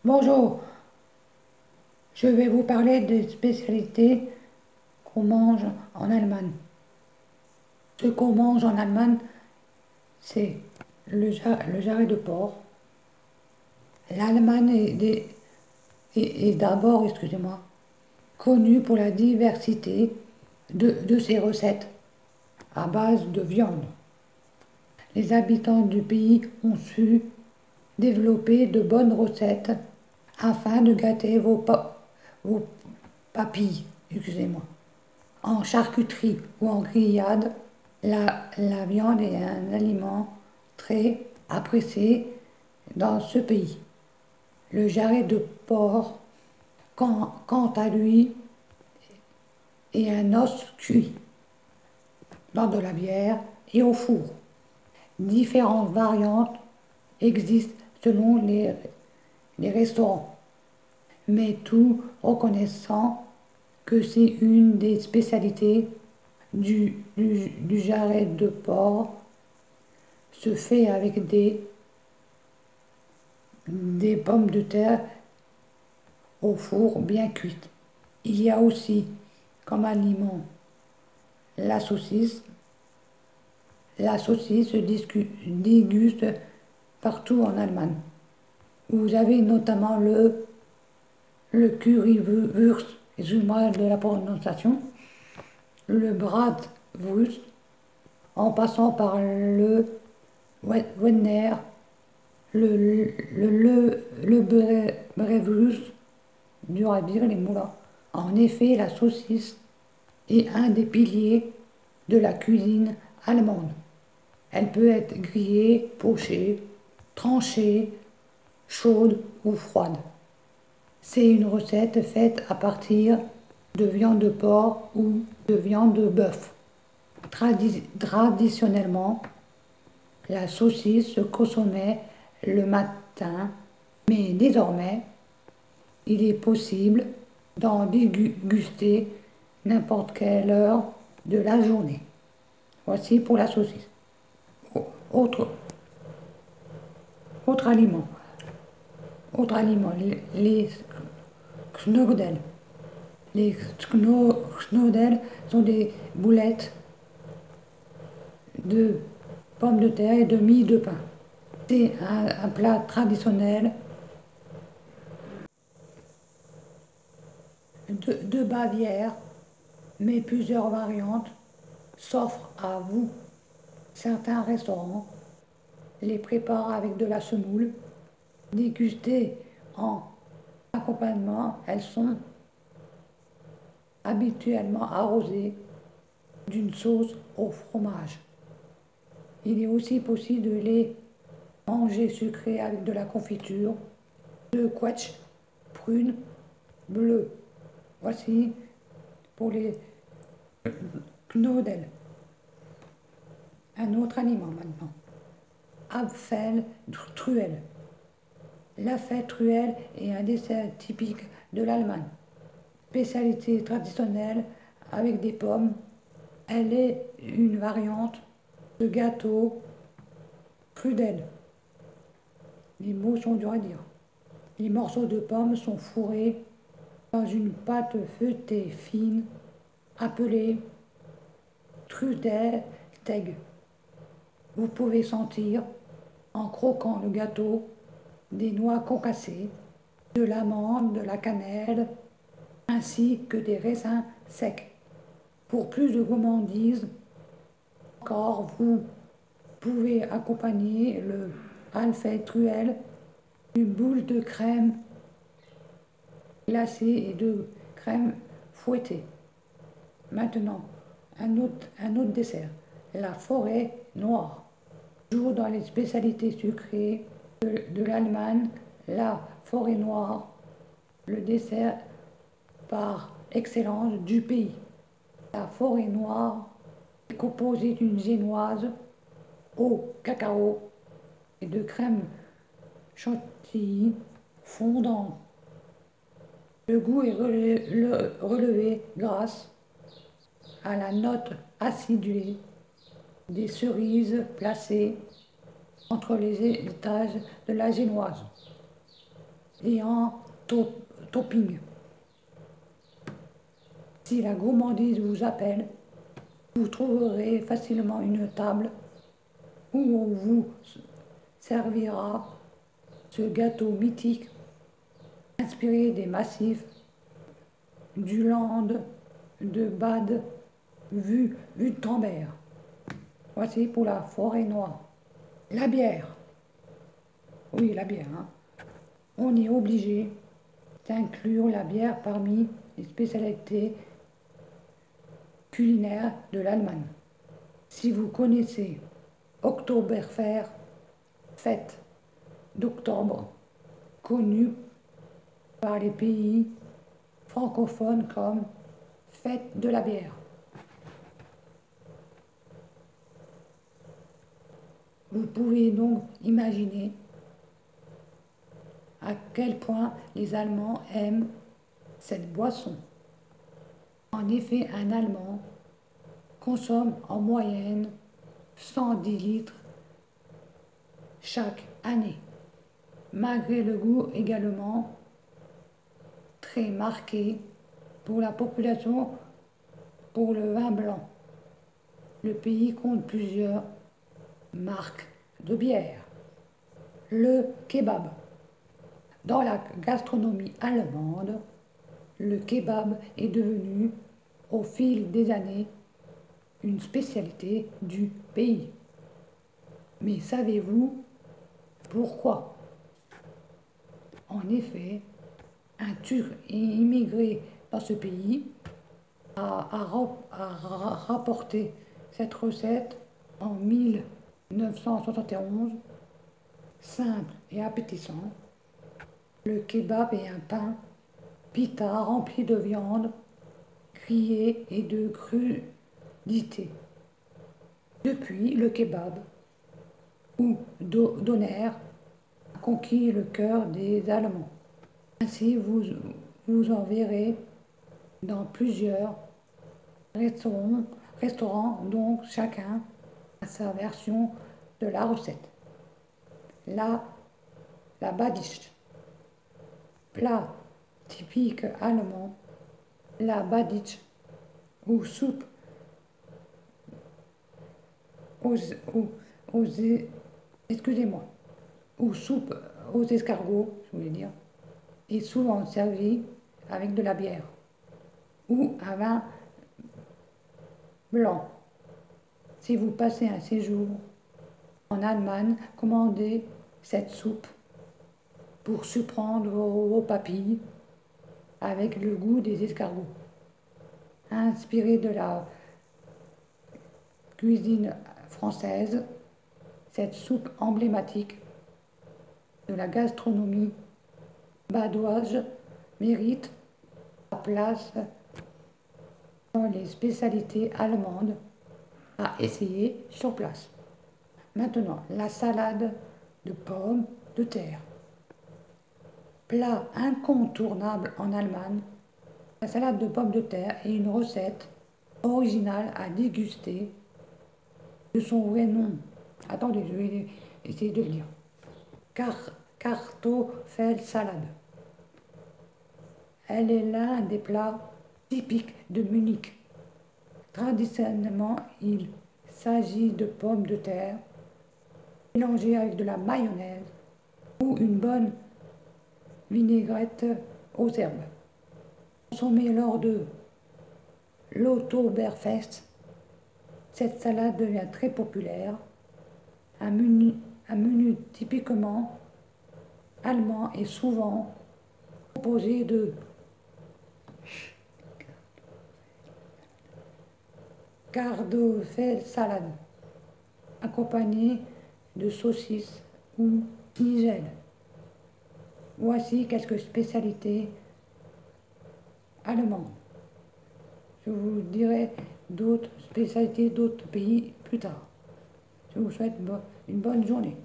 Bonjour, je vais vous parler des spécialités qu'on mange en Allemagne. Ce qu'on mange en Allemagne, c'est le jarret de porc. L'Allemagne est d'abord, excusez-moi, connue pour la diversité de ses recettes à base de viande. Les habitants du pays ont su développer de bonnes recettes afin de gâter vos papilles, excusez-moi. En charcuterie ou en grillade, la viande est un aliment très apprécié dans ce pays. Le jarret de porc, quant à lui, est un os cuit dans de la bière et au four. Différentes variantes existent selon les restaurants, mais tout reconnaissant que c'est une des spécialités du jarret de porc se fait avec des pommes de terre au four bien cuites. Il y a aussi comme aliment la saucisse. La saucisse se déguste partout en Allemagne. Vous avez notamment le Currywurst, excuse-moi de la prononciation, le Bratwurst, en passant par le Wiener, le Brewurst, dur à dire les mots là. En effet, la saucisse est un des piliers de la cuisine allemande. Elle peut être grillée, pochée, tranchée, chaude ou froide. C'est une recette faite à partir de viande de porc ou de viande de bœuf. Traditionnellement, la saucisse se consommait le matin, mais désormais, il est possible d'en déguster n'importe quelle heure de la journée. Voici pour la saucisse. Autre aliment. Autre aliment, les Knödel. Les Knödel sont des boulettes de pommes de terre et de mie de pain. C'est un plat traditionnel de Bavière, mais plusieurs variantes s'offrent à vous. Certains restaurants les préparent avec de la semoule. Dégustées en accompagnement, elles sont habituellement arrosées d'une sauce au fromage. Il est aussi possible de les manger sucrés avec de la confiture, de quetch, prune, bleu. Voici pour les Knödel. Un autre aliment maintenant. Apfelstrudel. L'apfelstrudel est un dessert typique de l'Allemagne. Spécialité traditionnelle avec des pommes. Elle est une variante de gâteau Strudel. Les mots sont durs à dire. Les morceaux de pommes sont fourrés dans une pâte feuilletée fine appelée Trudelteig. Vous pouvez sentir, en croquant le gâteau, des noix concassées, de l'amande, de la cannelle, ainsi que des raisins secs. Pour plus de gourmandise, encore, vous pouvez accompagner le Apfelstrudel d'une boule de crème glacée et de crème fouettée. Maintenant, un autre dessert, la forêt noire. Toujours dans les spécialités sucrées de l'Allemagne, la forêt noire, le dessert par excellence du pays. La forêt noire est composée d'une génoise au cacao et de crème chantilly fondante. Le goût est relevé grâce à la note acidulée des cerises placées entre les étages de la génoise. et en topping. Si la gourmandise vous appelle, vous trouverez facilement une table où on vous servira ce gâteau mythique inspiré des massifs du land de Bade Württemberg. Voici pour la forêt noire. La bière. Oui, la bière. Hein. On est obligé d'inclure la bière parmi les spécialités culinaires de l'Allemagne. Si vous connaissez Oktoberfest, fête d'octobre, connue par les pays francophones comme fête de la bière. Vous pouvez donc imaginer à quel point les Allemands aiment cette boisson. En effet, un Allemand consomme en moyenne 110 litres chaque année, malgré le goût également très marqué pour la population pour le vin blanc. Le pays compte plusieurs marques de bière. Le kebab. Dans la gastronomie allemande, le kebab est devenu, au fil des années, une spécialité du pays. Mais savez-vous pourquoi? En effet, un Turc immigré dans ce pays a rapporté cette recette en 1971, simple et appétissant. Le kebab est un pain pita rempli de viande grillée et de crudité. Depuis, le kebab, ou doner, a conquis le cœur des Allemands. Ainsi, vous en verrez dans plusieurs restaurants, donc chacun a sa version de la recette. La Badisch, plat typique allemand, la Badisch, ou soupe ou soupe aux escargots, je voulais dire, est souvent servie avec de la bière ou un vin blanc. Si vous passez un séjour en Allemagne, commandez cette soupe pour surprendre vos papilles avec le goût des escargots. Inspiré de la cuisine française, cette soupe emblématique de la gastronomie badoise mérite sa place dans les spécialités allemandes à essayer sur place. Maintenant, la salade de pommes de terre. Plat incontournable en Allemagne, la salade de pommes de terre est une recette originale à déguster de son vrai nom. Attendez, je vais essayer de le dire. Kartoffelsalade. Elle est l'un des plats typiques de Munich. Traditionnellement, il s'agit de pommes de terre mélangées avec de la mayonnaise ou une bonne vinaigrette aux herbes. Consommée lors de l'Oktoberfest, cette salade devient très populaire. Un menu typiquement allemand est souvent composé de Kartoffelsalade, accompagné de saucisses ou nigel. Voici quelques spécialités allemandes. Je vous dirai d'autres spécialités d'autres pays plus tard. Je vous souhaite une bonne journée.